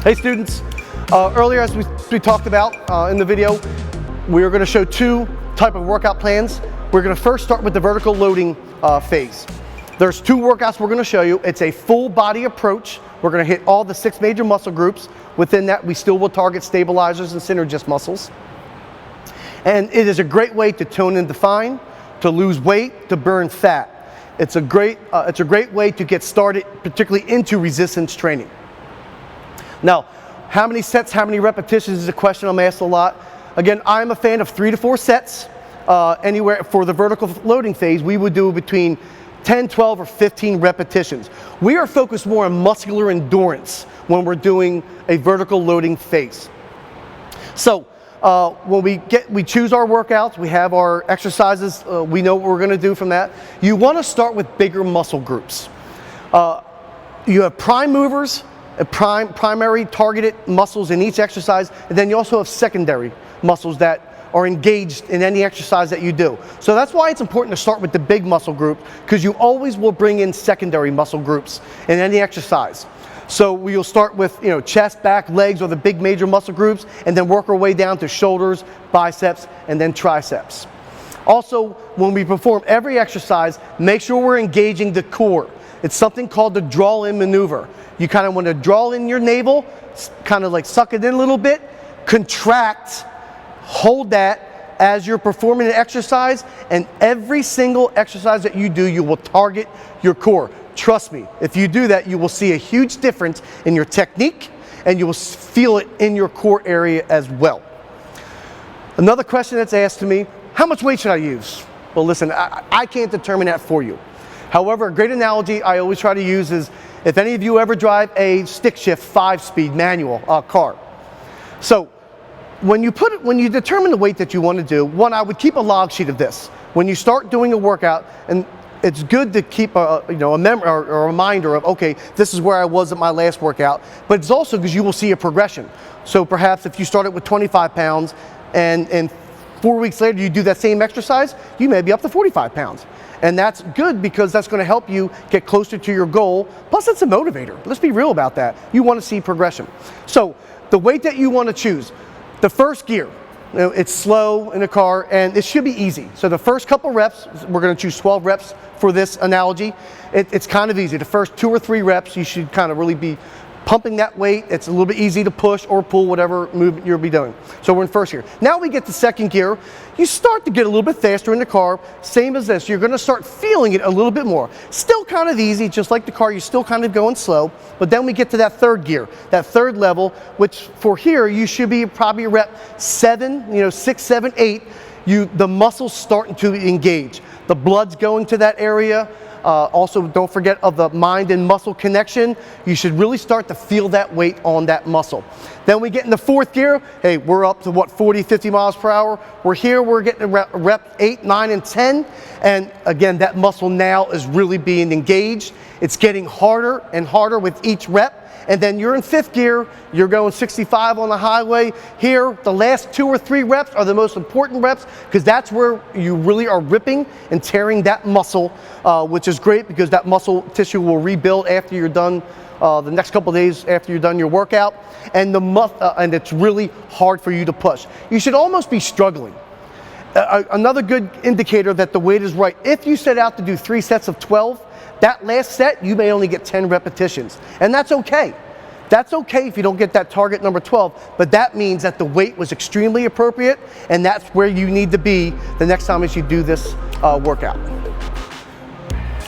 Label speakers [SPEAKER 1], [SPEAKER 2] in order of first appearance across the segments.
[SPEAKER 1] Hey students, earlier as we talked about in the video, we are going to show two type of workout plans. We're going to first start with the vertical loading phase. There's two workouts we're going to show you. It's a full body approach. We're going to hit all the 6 major muscle groups. Within that, we still will target stabilizers and synergist muscles. And it is a great way to tone and define, to lose weight, to burn fat. It's a great way to get started, particularly into resistance training. Now, how many sets, how many repetitions is a question I'm asked a lot. Again, I'm a fan of 3 to 4 sets. Anywhere for the vertical loading phase, we would do between 10, 12, or 15 repetitions. We are focused more on muscular endurance when we're doing a vertical loading phase. So, when we choose our workouts, we have our exercises, we know what we're going to do from that. You want to start with bigger muscle groups. You have prime movers, primary targeted muscles in each exercise, and then you also have secondary muscles that are engaged in any exercise that you do. So that's why it's important to start with the big muscle group, because you always will bring in secondary muscle groups in any exercise. So we'll start with chest, back, legs are the big major muscle groups, and then work our way down to shoulders, biceps, and then triceps. Also, when we perform every exercise, make sure we're engaging the core. It's something called the draw-in maneuver. You kind of want to draw in your navel, kind of like suck it in a little bit, contract, hold that as you're performing an exercise, and every single exercise that you do, you will target your core. Trust me, if you do that, you will see a huge difference in your technique, and you will feel it in your core area as well. Another question that's asked to me, how much weight should I use? Well, listen, I can't determine that for you. However, a great analogy I always try to use is, if any of you ever drive a stick shift 5-speed manual car. So when you determine the weight that you want to do, one, I would keep a log sheet of this. When you start doing a workout, and it's good to keep a memory or a reminder of, okay, this is where I was at my last workout, but it's also because you will see a progression. So perhaps if you started with 25 pounds and 4 weeks later you do that same exercise, you may be up to 45 pounds. And that's good because that's going to help you get closer to your goal. Plus, it's a motivator. Let's be real about that. You want to see progression. So the weight that you want to choose, the first gear, it's slow in a car and it should be easy. So the first couple reps, we're going to choose 12 reps for this analogy. It's kind of easy. The first 2 or 3 reps, you should kind of really be pumping that weight. It's a little bit easy to push or pull, whatever movement you'll be doing. So we're in first gear. Now we get to second gear. You start to get a little bit faster in the car. Same as this. You're going to start feeling it a little bit more. Still kind of easy, just like the car. You're still kind of going slow. But then we get to that third gear, that third level, which for here you should be probably rep 7, 6, 7, 8. The muscles starting to engage. The blood's going to that area. Also, don't forget of the mind and muscle connection. You should really start to feel that weight on that muscle. Then we get in the fourth gear. Hey, we're up to what, 40, 50 miles per hour. We're here, we're getting rep 8, 9, and 10. And again, that muscle now is really being engaged. It's getting harder and harder with each rep. And then you're in fifth gear, you're going 65 on the highway. Here, the last 2 or 3 reps are the most important reps because that's where you really are ripping and tearing that muscle, which is great because that muscle tissue will rebuild after you're done, the next couple of days after you're done your workout. And and it's really hard for you to push. You should almost be struggling. Another good indicator that the weight is right, if you set out to do 3 sets of 12, that last set, you may only get 10 repetitions. And that's okay. That's okay if you don't get that target number 12, but that means that the weight was extremely appropriate, and that's where you need to be the next time as you do this workout.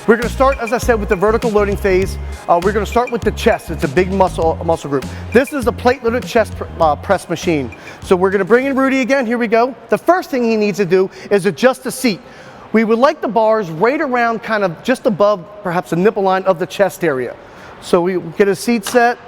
[SPEAKER 1] We're going to start, as I said, with the vertical loading phase. We're going to start with the chest. It's a big muscle group. This is a plate-loaded chest press machine. So we're going to bring in Rudy again. Here we go. The first thing he needs to do is adjust the seat. We would like the bars right around kind of just above perhaps the nipple line of the chest area. So we get a seat set.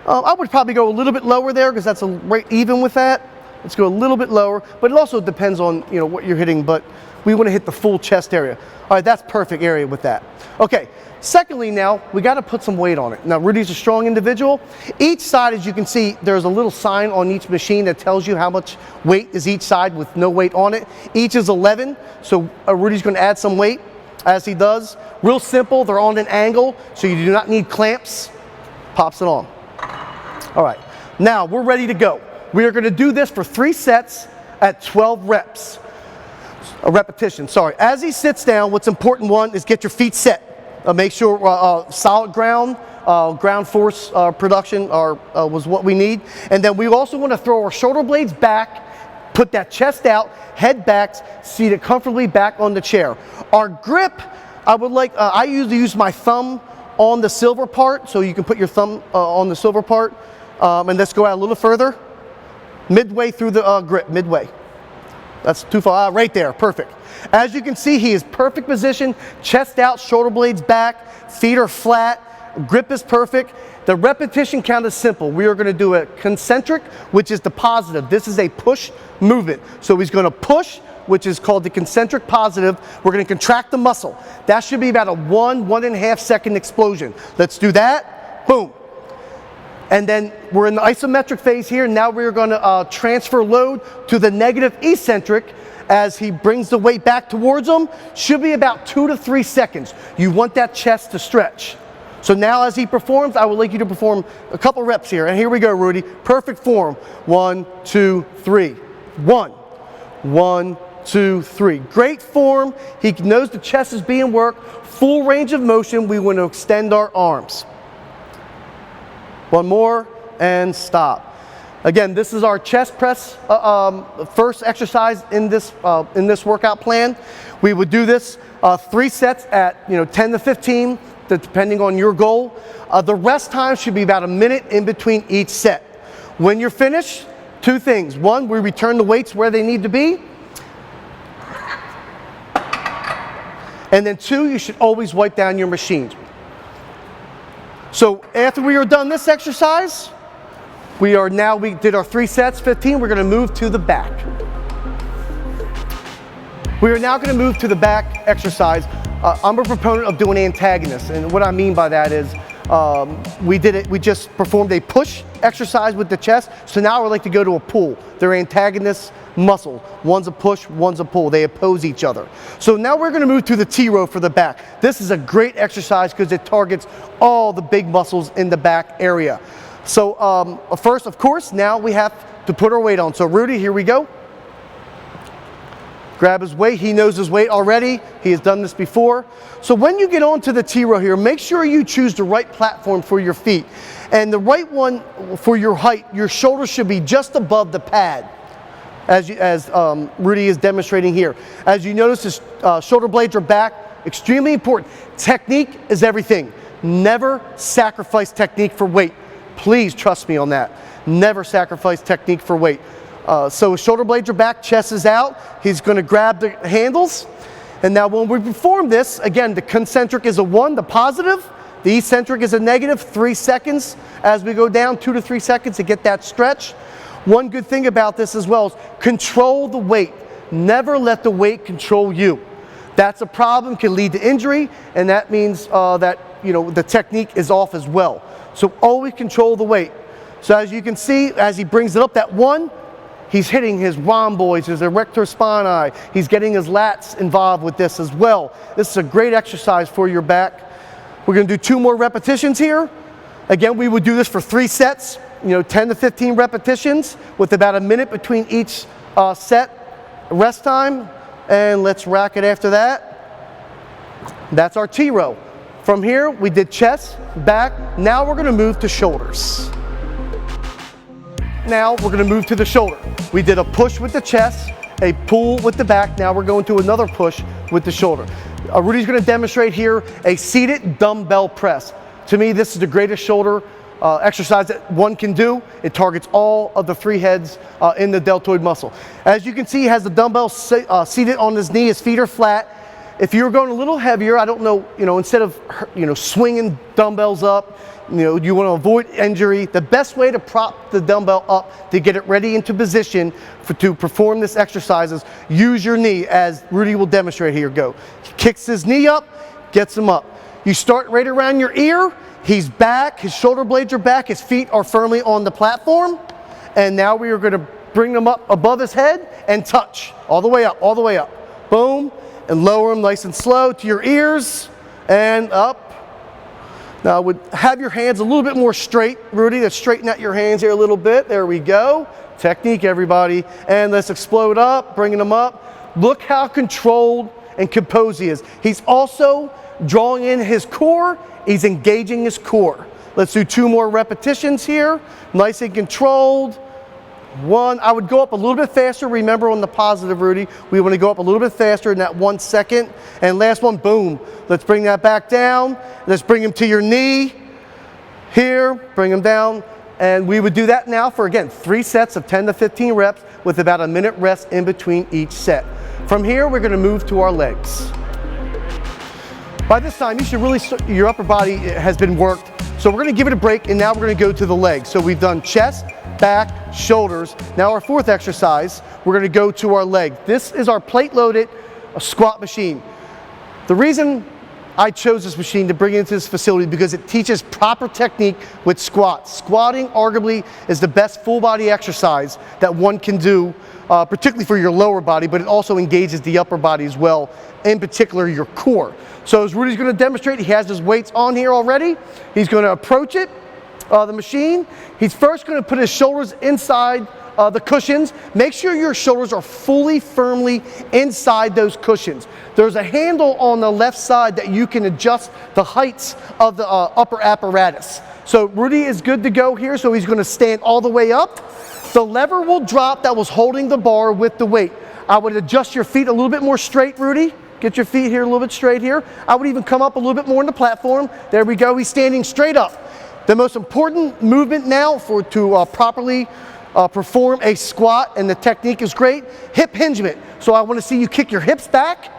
[SPEAKER 1] I would probably go a little bit lower there because that's right even with that. Let's go a little bit lower, but it also depends on what you're hitting. But We want to hit the full chest area. All right, that's perfect area with that. Okay, secondly now, we got to put some weight on it. Now, Rudy's a strong individual. Each side, as you can see, there's a little sign on each machine that tells you how much weight is each side with no weight on it. Each is 11, so Rudy's going to add some weight as he does. Real simple, they're on an angle, so you do not need clamps. Pops it on. All right, now we're ready to go. We are going to do this for 3 sets at 12 reps. A repetition, sorry. As he sits down, what's important, one, is get your feet set. Make sure solid ground, ground force production was what we need. And then we also want to throw our shoulder blades back, put that chest out, head back, seated comfortably back on the chair. Our grip, I usually use my thumb on the silver part, so you can put your thumb on the silver part. And let's go out a little further. Midway through the grip, midway. That's too far, right there, perfect. As you can see, he is perfect position, chest out, shoulder blades back, feet are flat, grip is perfect. The repetition count is simple. We are going to do a concentric, which is the positive. This is a push movement. So he's going to push, which is called the concentric positive. We're going to contract the muscle. That should be about a 1.5 second explosion. Let's do that, boom. And then we're in the isometric phase here. Now we're going to transfer load to the negative eccentric as he brings the weight back towards him. Should be about 2 to 3 seconds. You want that chest to stretch. So now as he performs, I would like you to perform a couple reps here. And here we go, Rudy. Perfect form. 1, 2, 3. 1, 1, 2, 3. Great form. He knows the chest is being worked. Full range of motion. We want to extend our arms. One more and stop. Again, this is our chest press first exercise in this workout plan. We would do this 3 sets at 10 to 15, depending on your goal. The rest time should be about a minute in between each set. When you're finished, 2 things. 1, we return the weights where they need to be. And then 2, you should always wipe down your machines. So after we are done this exercise, we did our 3 sets, 15, we're going to move to the back. We are now going to move to the back exercise. I'm a proponent of doing antagonists, and what I mean by that is we just performed a push exercise with the chest, so now I would like to go to a pull. They're antagonist muscle. One's a push, one's a pull. They oppose each other. So now we're going to move to the T-row for the back. This is a great exercise because it targets all the big muscles in the back area. So first, of course, now we have to put our weight on. So Rudy, here we go. Grab his weight. He knows his weight already. He has done this before. So when you get onto the T-row here, make sure you choose the right platform for your feet. And the right one for your height, your shoulders should be just above the pad, as Rudy is demonstrating here. As you notice, his shoulder blades are back. Extremely important. Technique is everything. Never sacrifice technique for weight. Please trust me on that. Never sacrifice technique for weight. So his shoulder blades are back, chest is out. He's going to grab the handles. And now when we perform this, again, the concentric is a 1, the positive. The eccentric is a negative, 3 seconds. As we go down, 2 to 3 seconds to get that stretch. One good thing about this as well is control the weight. Never let the weight control you. That's a problem, can lead to injury, and that means that the technique is off as well. So always control the weight. So as you can see, as he brings it up, that 1, he's hitting his rhomboids, his erector spinae. He's getting his lats involved with this as well. This is a great exercise for your back. We're going to do 2 more repetitions here. Again, we would do this for 3 sets, 10 to 15 repetitions with about a minute between each set. Rest time, and let's rack it after that. That's our T-row. From here, we did chest, back. Now we're going to move to shoulders. Now we're going to move to the shoulder. We did a push with the chest, a pull with the back. Now we're going to another push with the shoulder. Rudy's going to demonstrate here a seated dumbbell press. To me, this is the greatest shoulder exercise that one can do. It targets all of the 3 heads in the deltoid muscle. As you can see, he has the dumbbell seated on his knee. His feet are flat. if you're going a little heavier, I don't know, instead of, swinging dumbbells up, you want to avoid injury, the best way to prop the dumbbell up to get it ready into position to perform this exercise is use your knee, as Rudy will demonstrate here. Go. He kicks his knee up, gets him up. You start right around your ear. He's back, his shoulder blades are back, his feet are firmly on the platform. And now we are going to bring them up above his head and touch. All the way up, all the way up. Boom. And lower them nice and slow to your ears and up. Now have your hands a little bit more straight, Rudy. Let's straighten out your hands here a little bit. There we go. Technique, everybody. And let's explode up, bringing them up. Look how controlled and composed he is. He's also drawing in his core. He's engaging his core. Let's do 2 more repetitions here. Nice and controlled. 1, I would go up a little bit faster. Remember on the positive, Rudy, we want to go up a little bit faster in that 1 second. And last one, boom. Let's bring that back down. Let's bring him to your knee. Here, bring him down. And we would do that now for, again, 3 sets of 10 to 15 reps with about a minute rest in between each set. From here, we're going to move to our legs. By this time, you should really, your upper body has been worked. So we're going to give it a break, and now we're going to go to the legs. So we've done chest, back, shoulders. Now our 4th exercise, we're going to go to our leg. This is our plate-loaded squat machine. The reason I chose this machine to bring into this facility because it teaches proper technique with squats. Squatting arguably is the best full body exercise that one can do, particularly for your lower body, but it also engages the upper body as well, in particular your core. So as Rudy's going to demonstrate, he has his weights on here already. He's going to approach it, the machine. He's first going to put his shoulders inside the cushions. Make sure your shoulders are fully, firmly inside those cushions. There's a handle on the left side that you can adjust the heights of the upper apparatus. So Rudy is good to go here, so he's going to stand all the way up. The lever will drop that was holding the bar with the weight. I would adjust your feet a little bit more straight, Rudy. Get your feet here a little bit straight here. I would even come up a little bit more on the platform. There we go. He's standing straight up. The most important movement now to properly perform a squat, and the technique is great, hip hingement. So I want to see you kick your hips back.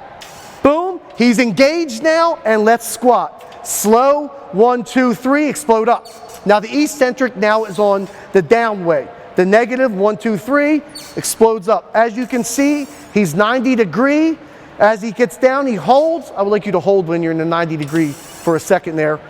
[SPEAKER 1] Boom. He's engaged now, and let's squat. Slow. 1, 2, 3. Explode up. Now the eccentric now is on the down way. The negative, 1, 2, 3, explodes up. As you can see, he's 90 degree. As he gets down, he holds. I would like you to hold when you're in the 90 degree for a second there.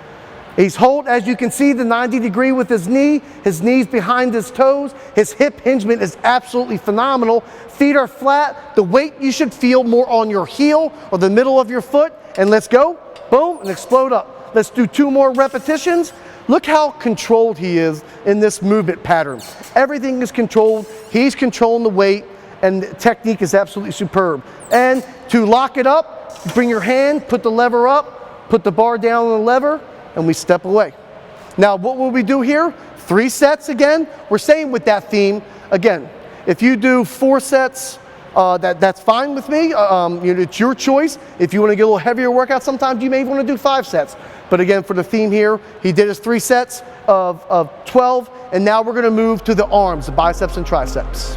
[SPEAKER 1] He's hold, as you can see, the 90 degree with his knees behind his toes. His hip hingement is absolutely phenomenal. Feet are flat. The weight you should feel more on your heel or the middle of your foot. And let's go. Boom, and explode up. Let's do 2 more repetitions. Look how controlled he is in this movement pattern. Everything is controlled. He's controlling the weight, and the technique is absolutely superb. And to lock it up, bring your hand, put the lever up, put the bar down on the lever, and we step away. Now, what will we do here? 3 sets again. We're staying with that theme. Again, if you do 4 sets, that's fine with me. It's your choice. If you want to get a little heavier workout, sometimes you may want to do 5 sets. But again, for the theme here, he did his 3 sets of 12, and now we're going to move to the arms, the biceps and triceps.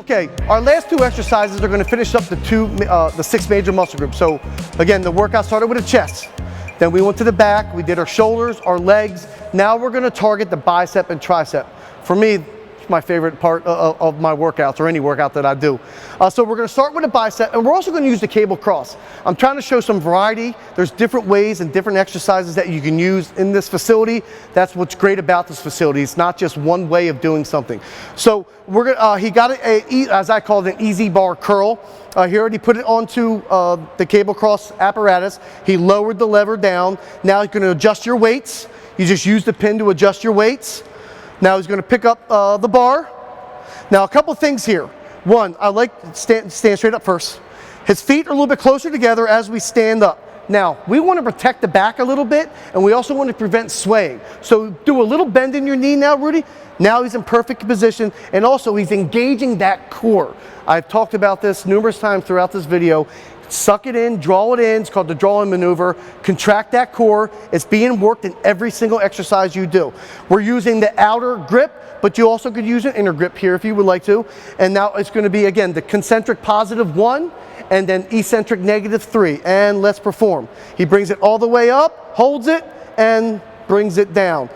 [SPEAKER 1] Okay, our last 2 exercises are going to finish up the 6 major muscle groups. So again, the workout started with the chest. Then we went to the back, we did our shoulders, our legs. Now we're going to target the bicep and tricep. For me, it's my favorite part of my workouts, or any workout that I do. So we're going to start with the bicep, and we're also going to use the cable cross. I'm trying to show some variety. There's different ways and different exercises that you can use in this facility. That's what's great about this facility. It's not just one way of doing something. So we're going he got as I call it, an easy bar curl. He already put it onto the cable cross apparatus. He lowered the lever down. Now he's going to adjust your weights. You just use the pin to adjust your weights. Now he's going to pick up the bar. Now a couple things here. One, I like to stand straight up first. His feet are a little bit closer together as we stand up. Now, we want to protect the back a little bit, and we also want to prevent swaying. So do a little bend in your knee now, Rudy. Now he's in perfect position, and also he's engaging that core. I've talked about this numerous times throughout this video. Suck it in, draw it in. It's called the draw-in maneuver. Contract that core. It's being worked in every single exercise you do. We're using the outer grip, but you also could use an inner grip here if you would like to. And now it's going to be, again, the concentric +1 and then eccentric -3. And let's perform. He brings it all the way up, holds it, and brings it down.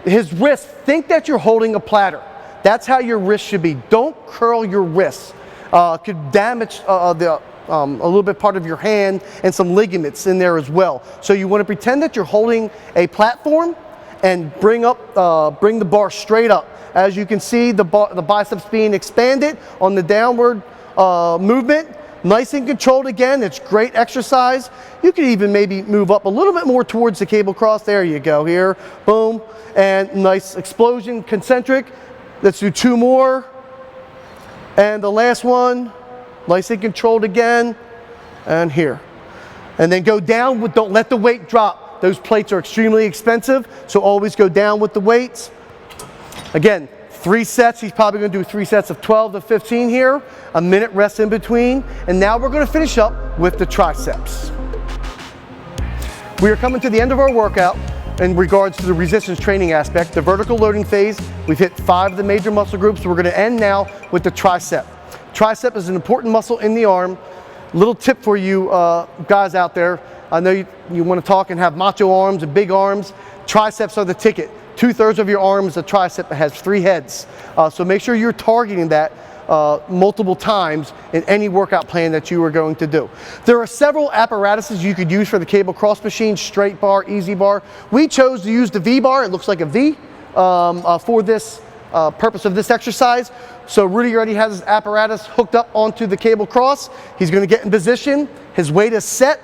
[SPEAKER 1] His wrist, think that you're holding a platter. That's how your wrist should be. Don't curl your wrists. Could damage a little bit part of your hand and some ligaments in there as well. So you want to pretend that you're holding a platform and bring the bar straight up. As you can see, the biceps being expanded on the downward movement. Nice and controlled again. It's great exercise. You can even maybe move up a little bit more towards the cable cross. There you go. Here, boom, and nice explosion, concentric. Let's do 2 more. And the last one, nice and controlled again. And here. And then go down with, don't let the weight drop. Those plates are extremely expensive, so always go down with the weights. Again, 3 sets. He's probably going to do 3 sets of 12 to 15 here. A minute rest in between. And now we're going to finish up with the triceps. We are coming to the end of our workout in regards to the resistance training aspect. The vertical loading phase, we've hit 5 of the major muscle groups. We're going to end now with the tricep. Tricep is an important muscle in the arm. Little tip for you guys out there. I know you want to talk and have macho arms and big arms. Triceps are the ticket. 2/3 of your arm is a tricep that has 3 heads. So make sure you're targeting that multiple times in any workout plan that you are going to do. There are several apparatuses you could use for the cable cross machine, straight bar, easy bar. We chose to use the V bar. It looks like a V for this purpose of this exercise. So Rudy already has his apparatus hooked up onto the cable cross. He's going to get in position. His weight is set.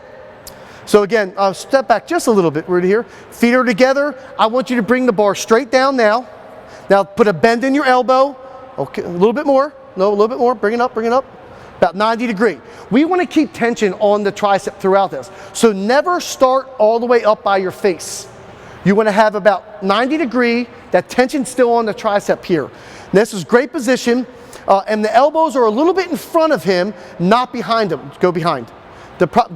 [SPEAKER 1] So again, step back just a little bit, Rudy, here. Feet are together. I want you to bring the bar straight down now. Now put a bend in your elbow. Okay, a little bit more. No, a little bit more. Bring it up, bring it up. About 90 degree. We want to keep tension on the tricep throughout this. So never start all the way up by your face. You want to have about 90 degree, that tension still on the tricep here. This is great position, and the elbows are a little bit in front of him, not behind him. Go behind.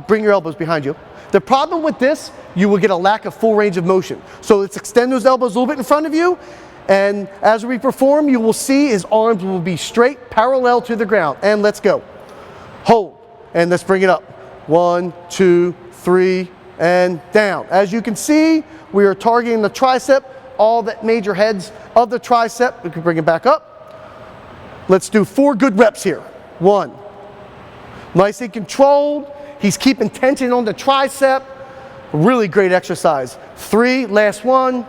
[SPEAKER 1] Bring your elbows behind you. The problem with this, you will get a lack of full range of motion. So let's extend those elbows a little bit in front of you, and as we perform, you will see his arms will be straight, parallel to the ground. And let's go. Hold, and let's bring it up. 1, 2, 3, and down. As you can see, we are targeting the tricep, all the major heads of the tricep. We can bring it back up. Let's do 4 good reps here. 1. Nice and controlled. He's keeping tension on the tricep. Really great exercise. 3, last one.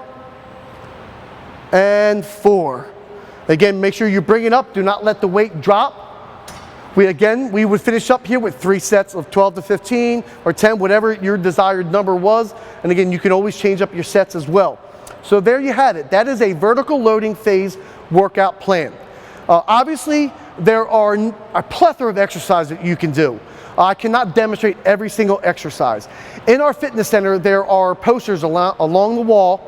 [SPEAKER 1] And 4. Again, make sure you bring it up. Do not let the weight drop. We would finish up here with 3 sets of 12 to 15 or 10, whatever your desired number was. And again, you can always change up your sets as well. So there you have it. That is a vertical loading phase workout plan. Obviously, there are a plethora of exercises that you can do. I cannot demonstrate every single exercise. In our fitness center, there are posters along the wall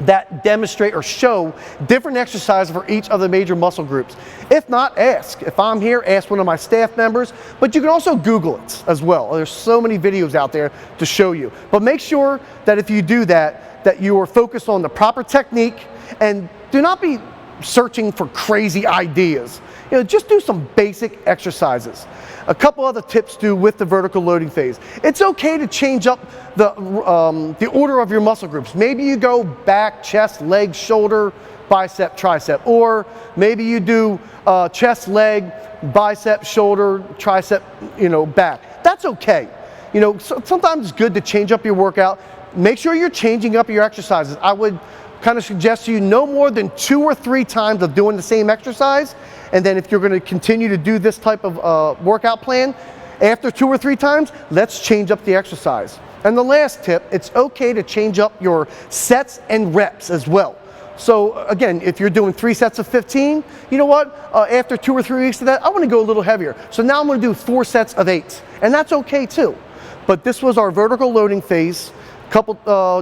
[SPEAKER 1] that demonstrate or show different exercises for each of the major muscle groups. If not, ask. If I'm here, ask one of my staff members, but you can also Google it as well. There's so many videos out there to show you. But make sure that if you do that, that you are focused on the proper technique, and do not be searching for crazy ideas. Just do some basic exercises. A couple other tips with the vertical loading phase. It's okay to change up the order of your muscle groups. Maybe you go back, chest, leg, shoulder, bicep, tricep. Or maybe you do chest, leg, bicep, shoulder, tricep, back. That's okay. Sometimes it's good to change up your workout. Make sure you're changing up your exercises. I would kind of suggest to you no more than 2 or 3 times of doing the same exercise. And then if you're going to continue to do this type of workout plan, after 2 or 3 times, let's change up the exercise. And the last tip, it's okay to change up your sets and reps as well. So again, if you're doing 3 sets of 15, you know what? After 2 or 3 weeks of that, I want to go a little heavier. So now I'm going to do 4 sets of 8. And that's okay too. But this was our vertical loading phase. Couple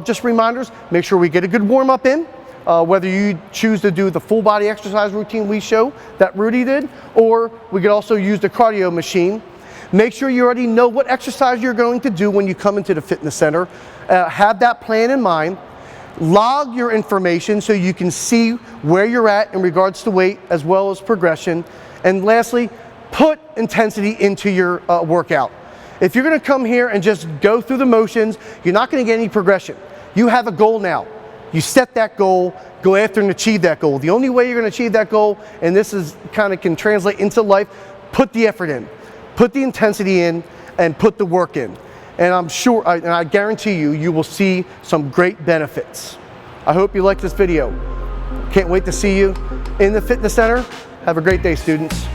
[SPEAKER 1] just reminders, make sure we get a good warm up in. Whether you choose to do the full body exercise routine we show that Rudy did, or we could also use the cardio machine. Make sure you already know what exercise you're going to do when you come into the fitness center. Have that plan in mind. Log your information so you can see where you're at in regards to weight as well as progression. And lastly, put intensity into your workout. If you're going to come here and just go through the motions, you're not going to get any progression. You have a goal now. You set that goal, go after and achieve that goal. The only way you're going to achieve that goal, and this is kind of can translate into life, put the effort in, put the intensity in, and put the work in. And I'm sure, and I guarantee you, you will see some great benefits. I hope you like this video. Can't wait to see you in the fitness center. Have a great day, students.